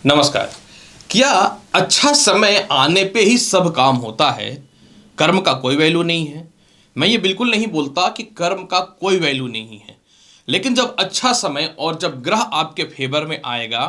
नमस्कार। क्या अच्छा समय आने पे ही सब काम होता है? कर्म का कोई वैल्यू नहीं है। मैं ये बिल्कुल नहीं बोलता कि कर्म का कोई वैल्यू नहीं है, लेकिन जब अच्छा समय और जब ग्रह आपके फेवर में आएगा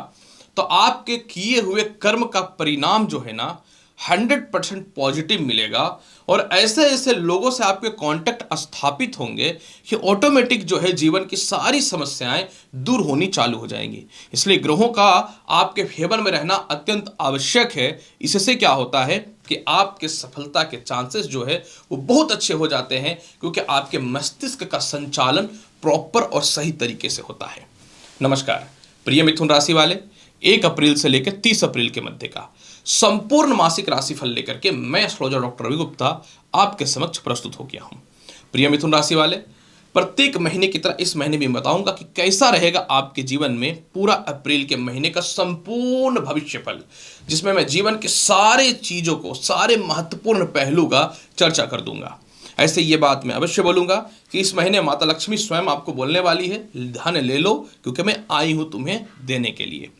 तो आपके किए हुए कर्म का परिणाम जो है ना 100% पॉजिटिव मिलेगा। और ऐसे ऐसे लोगों से आपके कांटेक्ट स्थापित होंगे कि ऑटोमेटिक जो है जीवन की सारी समस्याएं दूर होनी चालू हो जाएंगी। इसलिए ग्रहों का आपके फेवर में रहना अत्यंत आवश्यक है। इससे क्या होता है कि आपके सफलता के चांसेस जो है वो बहुत अच्छे हो जाते हैं, क्योंकि आपके मस्तिष्क का संचालन प्रॉपर और सही तरीके से होता है। नमस्कार प्रिय मिथुन राशि वाले, 1 अप्रैल से लेकर 30 अप्रैल के मध्य का संपूर्ण मासिक राशिफल लेकर के मैं एस्ट्रोलॉजर डॉक्टर रवि गुप्ता आपके समक्ष प्रस्तुत हो गया हूं। प्रिय मिथुन राशि वाले, प्रत्येक महीने की तरह इस महीने भी बताऊंगा कि कैसा रहेगा आपके जीवन में पूरा अप्रैल के महीने का संपूर्ण भविष्यफल, जिसमें मैं जीवन के सारे चीजों को, सारे महत्वपूर्ण पहलू का चर्चा कर दूंगा। ऐसे ये बात मैं अवश्य बोलूंगा कि इस महीने माता लक्ष्मी स्वयं आपको बोलने वाली है, धन ले लो क्योंकि मैं आई हूं तुम्हें देने के लिए।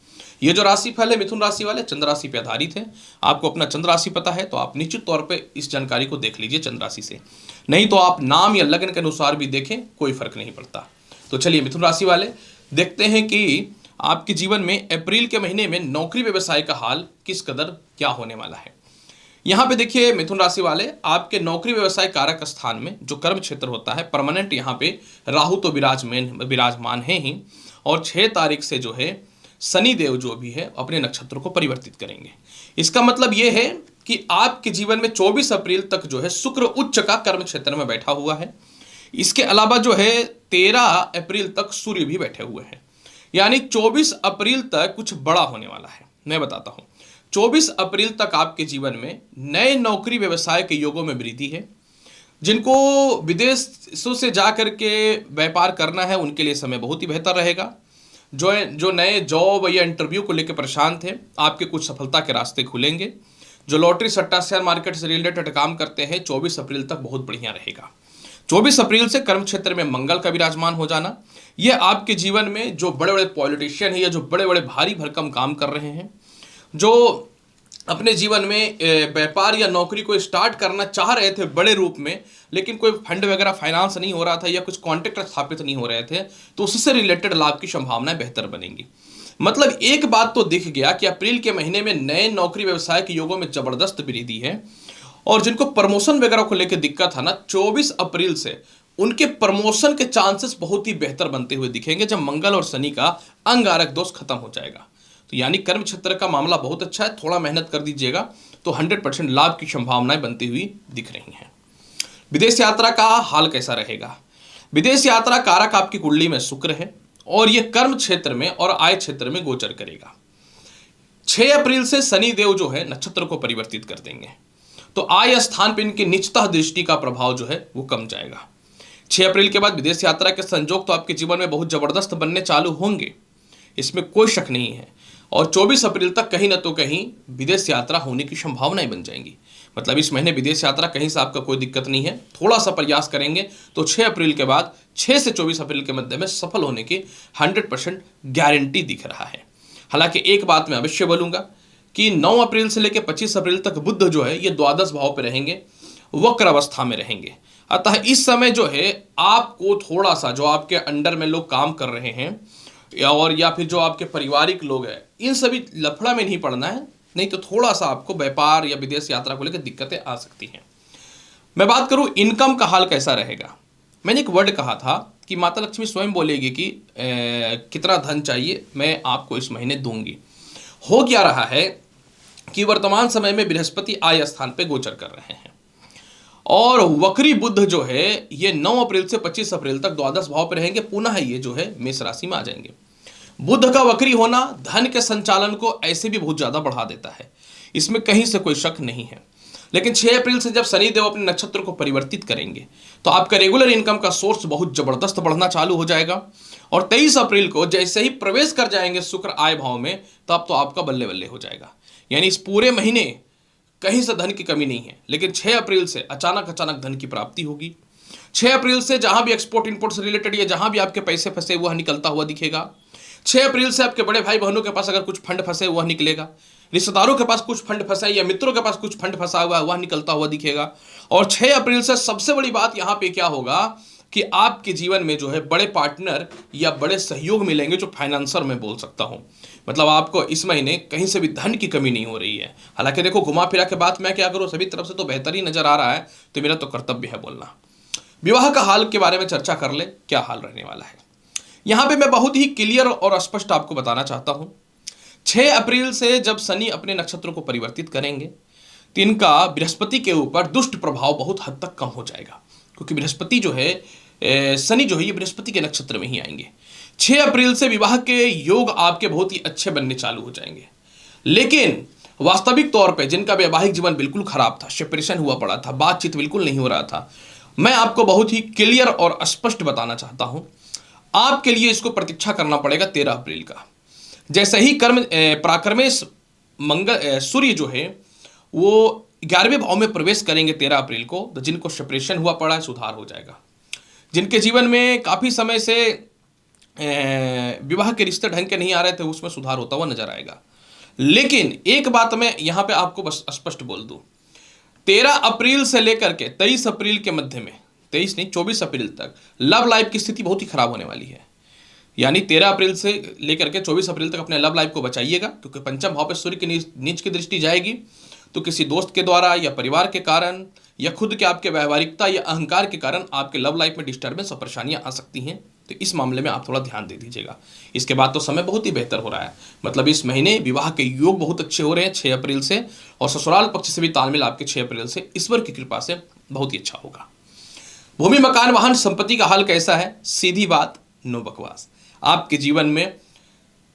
ये जो राशिफल है मिथुन राशि वाले चंद्र राशि पे आधारित है। आपको अपना चंद्र राशि पता है तो आप निश्चित तौर पे इस जानकारी को देख लीजिए चंद्र राशि से, नहीं तो आप नाम या लग्न के अनुसार भी देखें, कोई फर्क नहीं पड़ता। तो चलिए मिथुन राशि वाले देखते हैं कि आपके जीवन में अप्रैल के महीने में नौकरी व्यवसाय का हाल किस कदर क्या होने वाला है। यहाँ पे देखिए मिथुन राशि वाले, आपके नौकरी व्यवसाय कारक स्थान में जो कर्म क्षेत्र होता है परमानेंट, यहाँ पे राहु तो विराजमान है ही, और 6 तारीख से जो है शनि देव जो भी है अपने नक्षत्र को परिवर्तित करेंगे। इसका मतलब यह है कि आपके जीवन में 24 अप्रैल तक जो है शुक्र उच्च का कर्म क्षेत्र में बैठा हुआ है। इसके अलावा जो है 13 अप्रैल तक सूर्य भी बैठे हुए हैं, यानी 24 अप्रैल तक कुछ बड़ा होने वाला है। मैं बताता हूं, 24 अप्रैल तक आपके जीवन में नए नौकरी व्यवसाय के योगों में वृद्धि है। जिनको विदेशों से जाकर के व्यापार करना है उनके लिए समय बहुत ही बेहतर रहेगा। जो नए जॉब या इंटरव्यू को लेकर परेशान थे, आपके कुछ सफलता के रास्ते खुलेंगे। जो लॉटरी सट्टा शेयर मार्केट से रिलेटेड काम करते हैं 24 अप्रैल तक बहुत बढ़िया रहेगा। 24 अप्रैल से कर्म क्षेत्र में मंगल का विराजमान हो जाना, यह आपके जीवन में जो बड़े बड़े पॉलिटिशियन है या जो बड़े बड़े भारी भरकम काम कर रहे हैं, जो अपने जीवन में व्यापार या नौकरी को स्टार्ट करना चाह रहे थे बड़े रूप में, लेकिन कोई फंड वगैरह फाइनेंस नहीं हो रहा था या कुछ कॉन्ट्रैक्ट स्थापित नहीं हो रहे थे, तो उससे रिलेटेड लाभ की संभावनाएं बेहतर बनेंगी। मतलब एक बात तो दिख गया कि अप्रैल के महीने में नए नौकरी व्यवसाय के योगों में जबरदस्त वृद्धि है। और जिनको प्रमोशन वगैरह को लेकर दिक्कत है ना, 24 अप्रैल से उनके प्रमोशन के चांसेस बहुत ही बेहतर बनते हुए दिखेंगे, जब मंगल और शनि का अंगारक दोष खत्म हो जाएगा। तो यानी कर्म क्षेत्र का मामला बहुत अच्छा है, थोड़ा मेहनत कर दीजिएगा तो 100% लाभ की संभावनाएं बनती हुई दिख रही हैं। विदेश यात्रा का हाल कैसा रहेगा? विदेश यात्रा कारक आपकी कुंडली में शुक्र है और यह कर्म क्षेत्र में और आय क्षेत्र में गोचर करेगा। 6 अप्रैल से शनि देव जो है नक्षत्र को परिवर्तित कर देंगे, तो आय स्थान पर इनकी निचता दृष्टि का प्रभाव जो है वो कम जाएगा। 6 अप्रैल के बाद विदेश यात्रा के संजोग तो आपके जीवन में बहुत जबरदस्त बनने चालू होंगे, इसमें कोई शक नहीं है। और 24 अप्रैल तक कहीं ना तो कहीं विदेश यात्रा होने की संभावनाएं बन जाएंगी। मतलब इस महीने विदेश यात्रा कहीं से आपका कोई दिक्कत नहीं है, थोड़ा सा प्रयास करेंगे तो 6 अप्रैल के बाद 6 से 24 अप्रैल के मध्य में सफल होने की 100% गारंटी दिख रहा है। हालांकि एक बात मैं अवश्य बोलूंगा कि 9 अप्रैल से लेकर 25 अप्रैल तक बुध जो है ये द्वादश भाव पर रहेंगे, वक्र अवस्था में रहेंगे। अतः इस समय जो है आपको थोड़ा सा, जो आपके अंडर में लोग काम कर रहे हैं या फिर जो आपके पारिवारिक लोग हैं, इन सभी लफड़ा में नहीं पड़ना है, नहीं तो थोड़ा सा आपको व्यापार या विदेश यात्रा को लेकर दिक्कतें आ सकती हैं। मैं बात करूं इनकम का हाल कैसा रहेगा। मैंने एक वर्ड कहा था कि माता लक्ष्मी स्वयं बोलेगी कि कितना धन चाहिए मैं आपको इस महीने दूंगी। हो क्या रहा है कि वर्तमान समय में बृहस्पति आय स्थान पे गोचर कर रहे हैं और वक्री बुध जो है ये 9 अप्रैल से 25 अप्रैल तक द्वादश भाव पे रहेंगे, पुनः ये जो है मेष राशि में आ जाएंगे। बुध का वक्री होना धन के संचालन को ऐसे भी बहुत ज्यादा बढ़ा देता है, इसमें कहीं से कोई शक नहीं है। लेकिन 6 अप्रैल से जब शनि देव अपने नक्षत्र को परिवर्तित करेंगे तो आपका रेगुलर इनकम का सोर्स बहुत जबरदस्त बढ़ना चालू हो जाएगा। और 23 अप्रैल को जैसे ही प्रवेश कर जाएंगे शुक्र आय भाव में, तब तो आपका बल्ले बल्ले हो जाएगा। यानी इस पूरे महीने कहीं से धन की कमी नहीं है, लेकिन 6 अप्रैल से अचानक धन की प्राप्ति होगी। 6 अप्रैल से जहां भी एक्सपोर्ट इंपोर्ट से रिलेटेड या जहां भी आपके पैसे फंसे हुआ निकलता हुआ दिखेगा। 6 अप्रैल से आपके बड़े भाई बहनों के पास अगर कुछ फंड फंसे वह निकलेगा, रिश्तेदारों के पास कुछ फंड फंसा है या मित्रों के पास कुछ फंड फंसा हुआ है वह निकलता हुआ दिखेगा। और 6 अप्रैल से सबसे बड़ी बात यहाँ पे क्या होगा कि आपके जीवन में जो है बड़े पार्टनर या बड़े सहयोग मिलेंगे, जो फाइनेंसर मैं बोल सकता हूँ। मतलब आपको इस महीने कहीं से भी धन की कमी नहीं हो रही है। हालांकि देखो, घुमा फिरा के बात मैं क्या करूँ, सभी तरफ से तो बेहतर ही नजर आ रहा है, तो मेरा तो कर्तव्य है बोलना। विवाह का हाल के बारे में चर्चा कर ले, क्या हाल रहने वाला है। यहां पे मैं बहुत ही क्लियर और स्पष्ट आपको बताना चाहता हूं। 6 अप्रैल से जब शनि अपने नक्षत्रों को परिवर्तित करेंगे तो इनका बृहस्पति के ऊपर दुष्ट प्रभाव बहुत हद तक कम हो जाएगा, क्योंकि बृहस्पति जो है, शनि जो है, ये बृहस्पति के नक्षत्र में ही आएंगे। 6 अप्रैल से विवाह के योग आपके बहुत ही अच्छे बनने चालू हो जाएंगे। लेकिन वास्तविक तौर पे जिनका वैवाहिक जीवन बिल्कुल खराब था, सेपरेशन हुआ पड़ा था, बातचीत बिल्कुल नहीं हो रहा था, मैं आपको बहुत ही क्लियर और स्पष्ट बताना चाहता हूं, आपके लिए इसको प्रतीक्षा करना पड़ेगा 13 अप्रैल का। जैसे ही पराक्रमेश मंगल सूर्य जो है वो 11वें भाव में प्रवेश करेंगे 13 अप्रैल को, तो जिनको सेपरेशन हुआ पड़ा है सुधार हो जाएगा। जिनके जीवन में काफ़ी समय से विवाह के रिश्ते ढंग के नहीं आ रहे थे, उसमें सुधार होता हुआ नजर आएगा। लेकिन एक बात मैं यहाँ पे आपको बस स्पष्ट बोल दूं, 13 अप्रैल से लेकर के 23 अप्रैल के मध्य में, 23 नहीं 24 अप्रैल तक लव लाइफ की स्थिति बहुत ही खराब होने वाली है। यानी 13 अप्रैल से लेकर के 24 अप्रैल तक अपने लव लाइफ को बचाइएगा, क्योंकि पंचम भाव पे सूर्य की नीच की दृष्टि जाएगी, तो किसी दोस्त के द्वारा या परिवार के कारण या खुद के आपके व्यवहारिकता या अहंकार के कारण आपके लव लाइफ में डिस्टर्बेंस और परेशानियां आ सकती हैं। तो इस मामले में आप थोड़ा ध्यान दे दीजिएगा। इसके बाद तो समय बहुत ही बेहतर हो रहा है, मतलब इस महीने विवाह के योग बहुत अच्छे हो रहे हैं 6 अप्रैल से, और ससुराल पक्ष से भी तालमेल आपके 6 अप्रैल से ईश्वर की कृपा से बहुत ही अच्छा होगा। भूमि मकान वाहन संपत्ति का हाल कैसा है? सीधी बात, नो बकवास। आपके जीवन में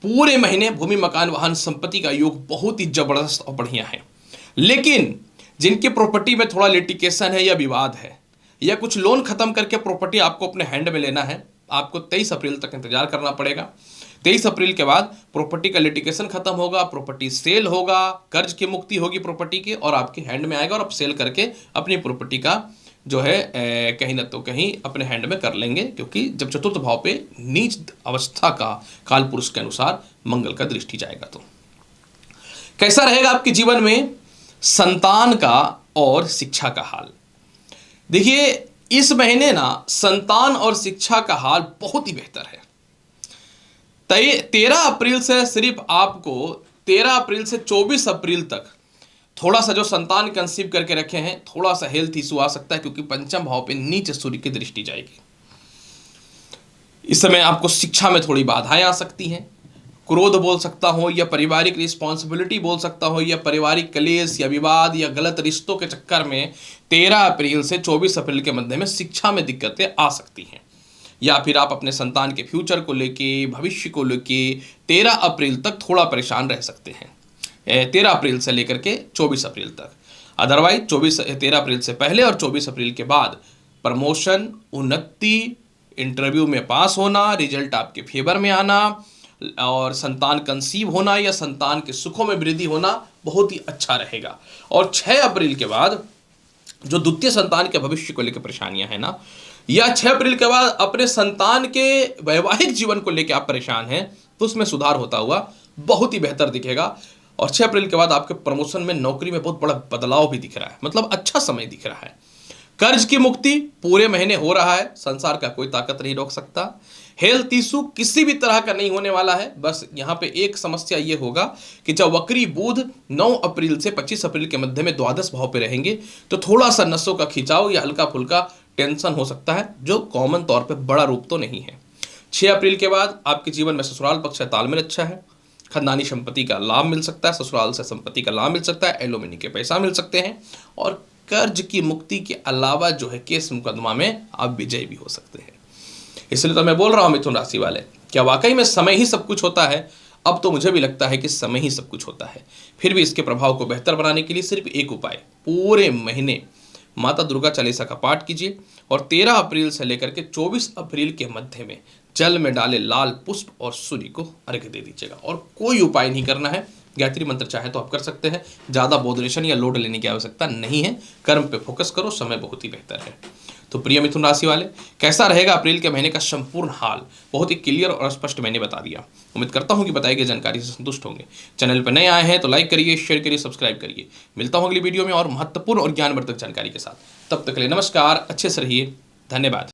पूरे महीने भूमि मकान वाहन संपत्ति का योग बहुत ही जबरदस्त और बढ़िया है। लेकिन जिनकी प्रॉपर्टी में थोड़ा लिटिगेशन है या विवाद है या कुछ लोन खत्म करके प्रॉपर्टी आपको अपने हैंड में लेना है, आपको 23 अप्रैल तक इंतजार करना पड़ेगा। 23 अप्रैल के बाद प्रॉपर्टी का लिटिगेशन खत्म होगा, प्रॉपर्टी सेल होगा, कर्ज की मुक्ति होगी प्रॉपर्टी की, और आपके हैंड में आएगा और आप सेल करके अपनी प्रॉपर्टी का जो है कहीं ना तो कहीं अपने हैंड में कर लेंगे, क्योंकि जब चतुर्थ भाव पे नीच अवस्था का काल पुरुष के अनुसार मंगल का दृष्टि जाएगा। तो कैसा रहेगा आपके जीवन में संतान का और शिक्षा का हाल? देखिए, इस महीने ना संतान और शिक्षा का हाल बहुत ही बेहतर है। 13 अप्रैल से सिर्फ आपको 13 अप्रैल से 24 अप्रैल तक थोड़ा सा जो संतान कंसीव करके रखे हैं, थोड़ा सा हेल्थ इशू आ सकता है, क्योंकि पंचम भाव पे नीच सूर्य की दृष्टि जाएगी। इस समय आपको शिक्षा में थोड़ी बाधाएं आ सकती हैं, क्रोध बोल सकता हो या पारिवारिक रिस्पॉन्सिबिलिटी बोल सकता हो या पारिवारिक कलेश या विवाद या गलत रिश्तों के चक्कर में 13 अप्रैल से 24 अप्रैल के मध्य में शिक्षा में दिक्कतें आ सकती हैं, या फिर आप अपने संतान के फ्यूचर को लेके, भविष्य को लेके 13 अप्रैल तक थोड़ा परेशान रह सकते हैं, 13 अप्रैल से लेकर के 24 अप्रैल तक। अदरवाइज 13 अप्रैल से पहले और 24 अप्रैल के बाद प्रमोशन, उन्नति, इंटरव्यू में पास होना, रिजल्ट आपके फेवर में आना और संतान कंसीव होना या संतान के सुखों में वृद्धि होना बहुत ही अच्छा रहेगा। और 6 अप्रैल के बाद जो द्वितीय संतान के भविष्य को लेकर परेशानियां हैं ना, या 6 अप्रैल के बाद अपने संतान के वैवाहिक जीवन को लेकर आप परेशान हैं, तो उसमें सुधार होता हुआ बहुत ही बेहतर दिखेगा। और 6 अप्रैल के बाद आपके प्रमोशन में, नौकरी में बहुत बड़ा बदलाव भी दिख रहा है, मतलब अच्छा समय दिख रहा है। कर्ज की मुक्ति पूरे महीने हो रहा है, संसार का कोई ताकत नहीं रोक सकता। हेल्थ इशू किसी भी तरह का नहीं होने वाला है। बस यहाँ पे एक समस्या ये होगा कि जब वक्री बुध 9 अप्रैल से 25 अप्रैल के मध्य में द्वादश भाव पे रहेंगे, तो थोड़ा सा नसों का खिंचाव या हल्का फुल्का टेंशन हो सकता है, जो कॉमन तौर पे बड़ा रूप तो नहीं है। 6 अप्रैल के बाद आपके जीवन में ससुराल पक्ष से तालमेल अच्छा है, खानदानी संपत्ति का लाभ मिल सकता है, ससुराल से संपत्ति का लाभ मिल सकता है, एलोमिनी के पैसा मिल सकते हैं, और कर्ज की मुक्ति के अलावा जो है केस मुकदमा में आप विजय भी हो सकते हैं। इसलिए तो मैं बोल रहा हूं मिथुन राशि वाले, क्या वाकई में समय ही सब कुछ होता है? अब तो मुझे भी लगता है कि समय ही सब कुछ होता है। फिर भी इसके प्रभाव को बेहतर बनाने के लिए सिर्फ एक उपाय, पूरे महीने माता दुर्गा चालीसा का पाठ कीजिए और 13 अप्रैल से लेकर के 24 अप्रैल के मध्य में जल में डाले लाल पुष्प और सूर्य को अर्घ्य दे दीजिएगा। और कोई उपाय नहीं करना है, गायत्री मंत्र चाहे तो आप कर सकते हैं, ज़्यादा बोधरेशन या लोड लेने की आवश्यकता नहीं है। कर्म पे फोकस करो, समय बहुत ही बेहतर है। तो प्रिय मिथुन राशि वाले, कैसा रहेगा अप्रैल के महीने का संपूर्ण हाल, बहुत ही क्लियर और स्पष्ट मैंने बता दिया। उम्मीद करता हूं कि बताई गई जानकारी से संतुष्ट होंगे। चैनल पर नए आए हैं तो लाइक करिए, शेयर करिए, सब्सक्राइब करिए। मिलता हूं अगली वीडियो में और महत्वपूर्ण और ज्ञानवर्धक जानकारी के साथ। तब तक के लिए नमस्कार, अच्छे से रहिए, धन्यवाद।